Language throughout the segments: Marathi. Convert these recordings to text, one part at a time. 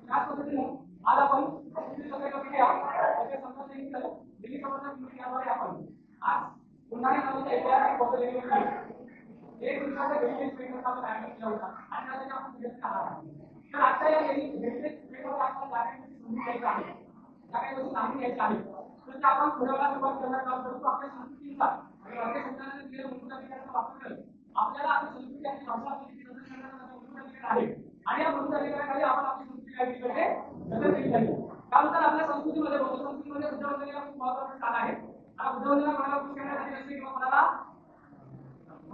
त्याच पद्धतीने आज आपण दिल्ली समर्थन समितीद्वारे आपण आज पुन्हा नावाच्या ऐतिहासिक पद्धतीने एक दिवसाचा हेरिटेज पेपरचा आपण आयोजन केला होता आणि त्यासाठी आपण प्रयत्न आहात. तर आता या हेरिटेज पेपरला आपण जाण्याची संधी घ्यायची आहे, त्या काही गोष्टी जाणून घ्यायच्या आहेत. तर ते आपण पुढाला सुरुवात करण्याचा काम करतो. आपल्या संस्कृतीचा आणि राज्य सरकारने दिलेल्या मूलभूत वापर करत आपल्याला आपली संस्कृती आणि भाषा आपली जतन करण्याचा मूलभूत अधिकार आहे आणि या मूलभूत अधिकाराखाली आपण आपली संस्कृती काय केली पाहिजे जतन केली पाहिजे. त्यानुसार आपल्या संस्कृतीमध्ये बौद्ध संस्कृतीमध्ये बुद्धवंदनेला खूप महत्त्वाचं स्थान आहे. आता बुद्धवंदना कोणाला खुश करण्यासाठी नसते किंवा कोणाला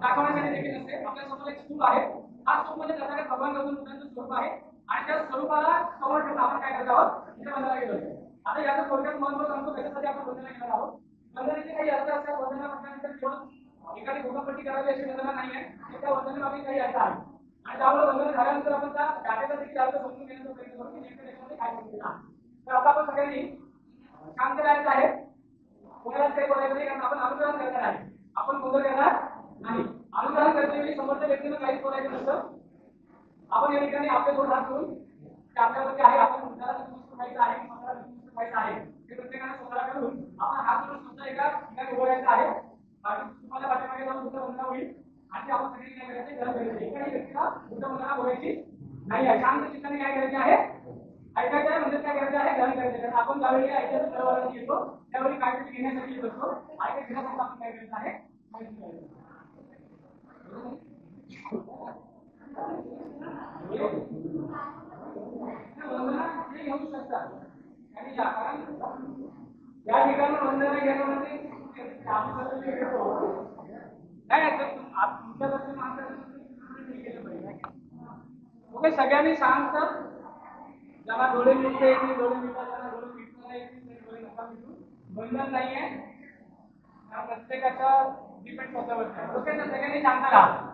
दाखवण्यासाठी देखील नसते. आपल्या समोर एक स्तूप आहे. हा स्तूप म्हणजे दत्तात्रय भगवान गौतम बुद्धांचं स्वरूप आहे आणि त्या स्वरूपाला समोर ठेवून आपण काय करत आहोत इथे वंदना केलं होतं. आता याचं थोडक्यात महत्व सांगतो त्याच्यासाठी आपण वंदना करणार आहोत. वंदनेचे काही अर्थ असतात. वंदना म्हटल्यानंतर केवळ एखादी भूमिपट्टी करावी अशी वंदना नाही आहे, तर त्या वंदनेमागे काही अर्थ आहे आणि त्यामुळे वंदन झाल्यानंतर आपण त्या गाठेचा देखील अर्थ समजून घेण्याचा प्रयत्न करू की नेमकं त्याच्यामध्ये काय सांगितलं आहे. तर आता आपण सगळ्यांनी शांत राहायचं आहे. कोणालाच काही बोलायचं नाही कारण आपण अनुकरण करणार आहे. आपण गोंधळ करणार नाही. अनुकरण करतेवेळी समोरच्या व्यक्तीनं काहीच बोलायचं नसतं. आपण या ठिकाणी आपले दोन हात घेऊन आपल्यावरती आहे आपण मुद्दाला व्हायचं आहे स्वतःला व्हायचं आहे हे प्रत्येकाने स्वतःला करून आपण हात जोडून सुद्धा एका ठिकाणी उभं राहायचं आहे. तुम्हाला पाठीमागे जाऊन बुद्ध वंदना होईल आणि आपण सगळी काय करायचे ग्रहण करायचे. एकाही व्यक्तीला बुद्ध वंदना बोलायची नाही आहे. शांत चित्ताने काय करायचे आहे ऐकायचं आहे म्हणजे काय करायचं आहे ग्रहण करायचं. कारण आपण ज्यावेळी ऐकायचं प्रवाहासाठी येतो त्यावेळी काहीतरी घेण्यासाठी येत असतो. ऐकायचं घेण्यासाठी आपण काय करायचं आहे माहिती करायचं. घेऊ शकतात आणि या ठिकाणी वंदना घेणं म्हणजे ओके. सगळ्यांनी शांत ज्यांना डोळे मिळते डोळे मिळतात ज्यांना डोळे मिळत नाही डोळे नका मिळू. बंधन नाही आहे प्रत्येकाच्या डिपेंड स्वतःवरती आहे. ओके. तर सगळ्यांनी शांत राहा.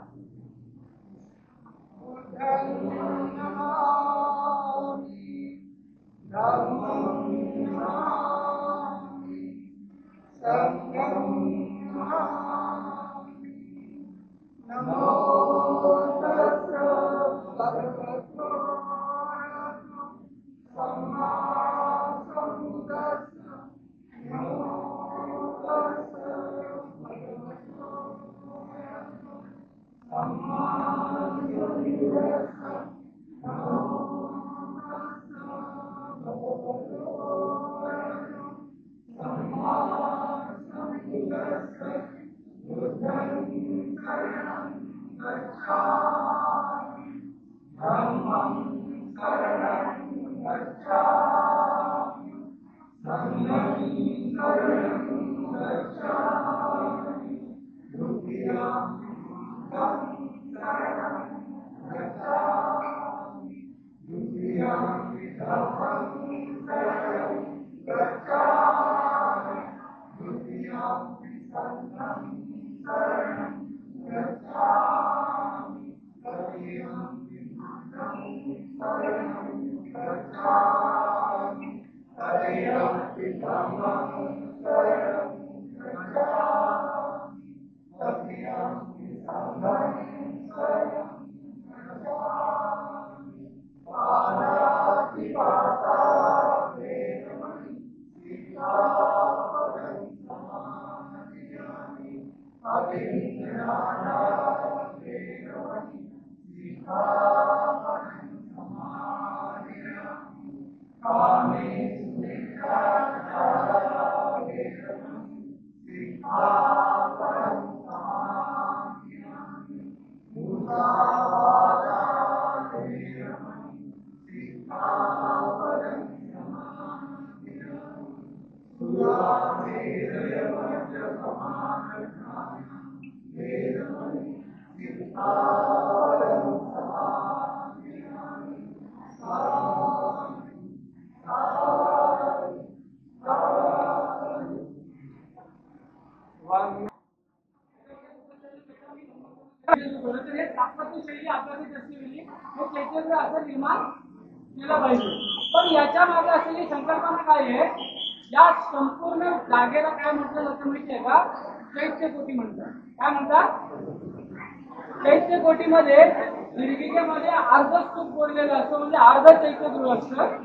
शैली आपल्याला चैतन्य असं निर्माण केलं पाहिजे. पण याच्या मागे असलेली संकल्पना काय आहे या संपूर्ण जागेला काय म्हटलं जातं माहिती आहे का चैत्य कोटी म्हणतात. काय म्हणतात चैत्य कोटीमध्ये दीर्घिकेमध्ये अर्ध स्तूप बोललेलं असतं म्हणजे अर्ध चैत्यगृह असतं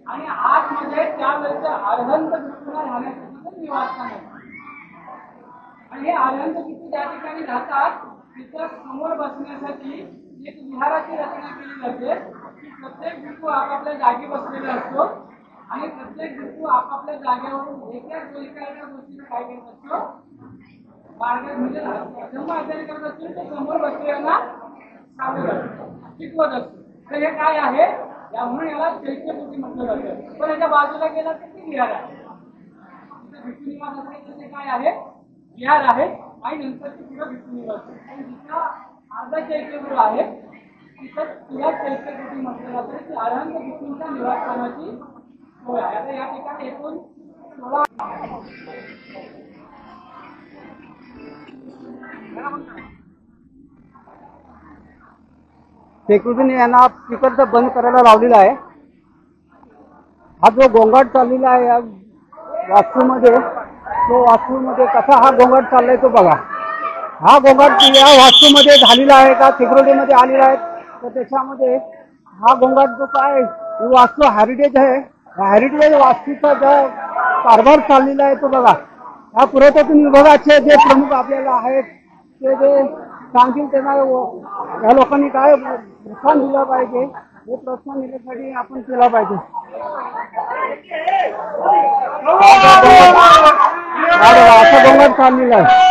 आणि आतमध्ये त्यावेळेच्या अर्धंत भिक्षूंना राहण्यासाठी निवासस्थान आहे. आणि हे अर्धंत भिक्षू ज्या ठिकाणी राहतात तिथं समोर बसण्यासाठी एक विहाराची रचना केली जाते की प्रत्येक भिक्षू आपापल्या जागी बसलेला असतो आणि प्रत्येक भिक्षू आपापल्या जागेवरून एका गोष्टीने काय करत असतो मार्ग म्हणजे धर्माचरण करत असतो तो समोर बसलेल्यांना शिकवत असतो. तर हे काय आहे या म्हणून याला चैत्यकोटी म्हटलं जातं. पण याच्या बाजूला गेला तर ते विहार आहे. भिक्षू निवास असेल तर ते काय आहे विहार आहे आणि नंतर ते पुढे भिक्षू निवास आहे. अर्धा चैत्यगृह आहे, तिथं तिला चैत्यगृह म्हटलं जातं की अरहंत भिक्षूंच्या निवासस्थानाची सोय आहे. आता या ठिकाणी एकूण 16 सेक्युरिटीने यांना स्पीकर बंद करायला लावलेला आहे. हा जो गोंगाट चाललेला आहे या वास्तूमध्ये, तो वास्तूमध्ये कसा हा गोंगाट चाललाय तो बघा. हा गोंगाट या वास्तूमध्ये झालेला आहे का सिक्युरिटीमध्ये आलेला आहे, तर त्याच्यामध्ये हा गोंगाट जो काय वास्तू हेरिटेज आहे, हेरिटेज वास्तूचा जो कारभार चाललेला आहे तो बघा. हा पुरातत्व विभागाचे जे प्रमुख आपल्याला आहेत ते जे सांगतील त्यांना या लोकांनी काय प्रोत्साहन दिलं पाहिजे, हे प्रोत्साहन देण्यासाठी आपण केला पाहिजे. असा गोंगाट चाललेला आहे.